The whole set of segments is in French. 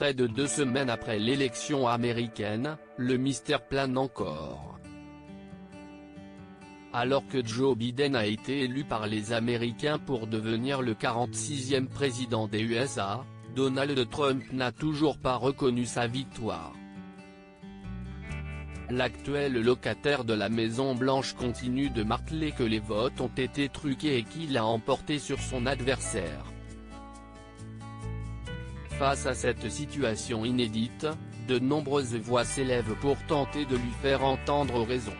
Près de 2 semaines après l'élection américaine, le mystère plane encore. Alors que Joe Biden a été élu par les Américains pour devenir le 46e président des USA, Donald Trump n'a toujours pas reconnu sa victoire. L'actuel locataire de la Maison-Blanche continue de marteler que les votes ont été truqués et qu'il a emporté sur son adversaire. Face à cette situation inédite, de nombreuses voix s'élèvent pour tenter de lui faire entendre raison.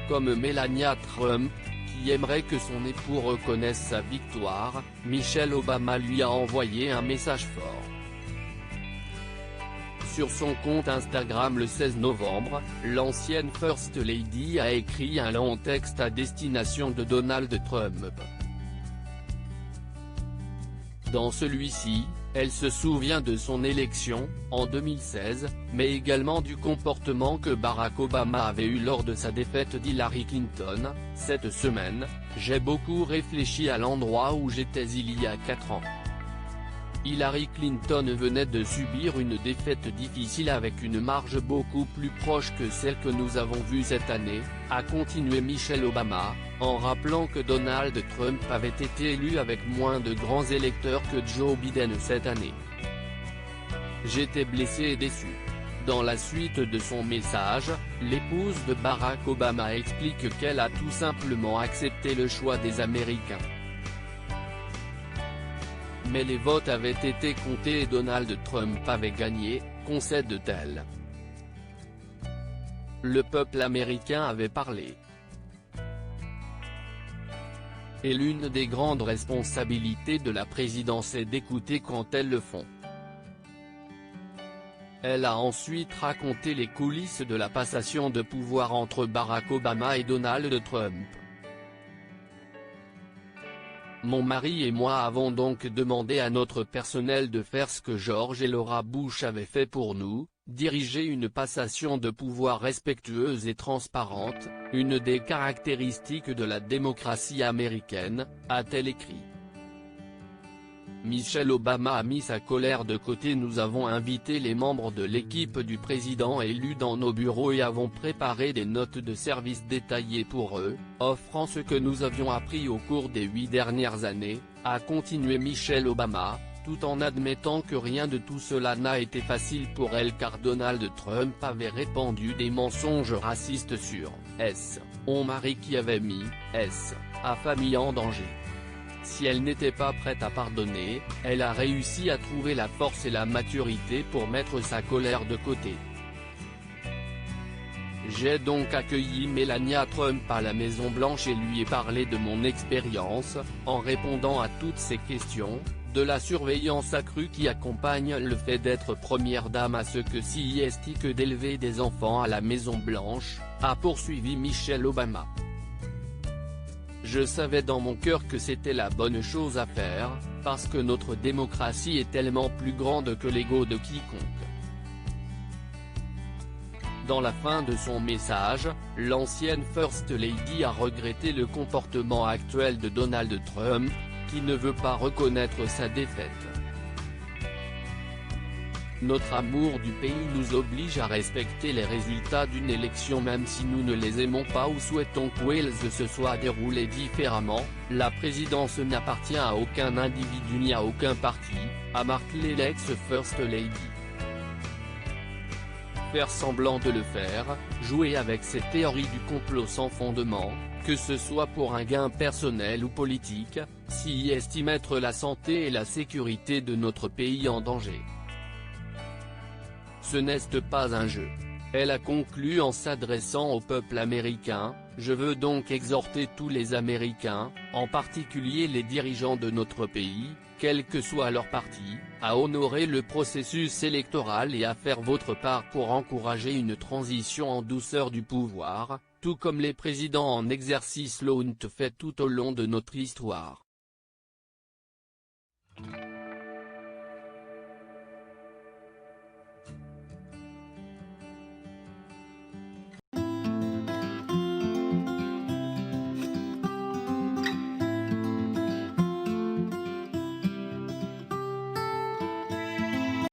Comme Melania Trump, qui aimerait que son époux reconnaisse sa victoire, Michelle Obama lui a envoyé un message fort. Sur son compte Instagram le 16 novembre, l'ancienne First Lady a écrit un long texte à destination de Donald Trump. Dans celui-ci, elle se souvient de son élection, en 2016, mais également du comportement que Barack Obama avait eu lors de sa défaite d'Hillary Clinton. Cette semaine, j'ai beaucoup réfléchi à l'endroit où j'étais il y a 4 ans. Hillary Clinton venait de subir une défaite difficile avec une marge beaucoup plus proche que celle que nous avons vue cette année, a continué Michelle Obama, en rappelant que Donald Trump avait été élu avec moins de grands électeurs que Joe Biden cette année. J'étais blessé et déçu. Dans la suite de son message, l'épouse de Barack Obama explique qu'elle a tout simplement accepté le choix des Américains. Mais les votes avaient été comptés et Donald Trump avait gagné, concède-t-elle. Le peuple américain avait parlé. Et l'une des grandes responsabilités de la présidence est d'écouter quand elles le font. Elle a ensuite raconté les coulisses de la passation de pouvoir entre Barack Obama et Donald Trump. Mon mari et moi avons donc demandé à notre personnel de faire ce que George et Laura Bush avaient fait pour nous, diriger une passation de pouvoir respectueuse et transparente, une des caractéristiques de la démocratie américaine, a-t-elle écrit. Michelle Obama a mis sa colère de côté. Nous avons invité les membres de l'équipe du président élu dans nos bureaux et avons préparé des notes de service détaillées pour eux, offrant ce que nous avions appris au cours des 8 dernières années, a continué Michelle Obama, tout en admettant que rien de tout cela n'a été facile pour elle car Donald Trump avait répandu des mensonges racistes sur son mari qui avait mis sa famille en danger. Si elle n'était pas prête à pardonner, elle a réussi à trouver la force et la maturité pour mettre sa colère de côté. J'ai donc accueilli Melania Trump à la Maison-Blanche et lui ai parlé de mon expérience, en répondant à toutes ses questions, de la surveillance accrue qui accompagne le fait d'être première dame à ce que c'est que d'élever des enfants à la Maison-Blanche, a poursuivi Michelle Obama. Je savais dans mon cœur que c'était la bonne chose à faire, parce que notre démocratie est tellement plus grande que l'ego de quiconque. Dans la fin de son message, l'ancienne First Lady a regretté le comportement actuel de Donald Trump, qui ne veut pas reconnaître sa défaite. Notre amour du pays nous oblige à respecter les résultats d'une élection même si nous ne les aimons pas ou souhaitons qu'elles se soient déroulées différemment. La présidence n'appartient à aucun individu ni à aucun parti, a martelé l'ex-First Lady. Faire semblant de le faire, jouer avec ces théories du complot sans fondement, que ce soit pour un gain personnel ou politique, c'est mettre la santé et la sécurité de notre pays en danger. Ce n'est pas un jeu. Elle a conclu en s'adressant au peuple américain, je veux donc exhorter tous les Américains, en particulier les dirigeants de notre pays, quel que soit leur parti, à honorer le processus électoral et à faire votre part pour encourager une transition en douceur du pouvoir, tout comme les présidents en exercice l'ont fait tout au long de notre histoire.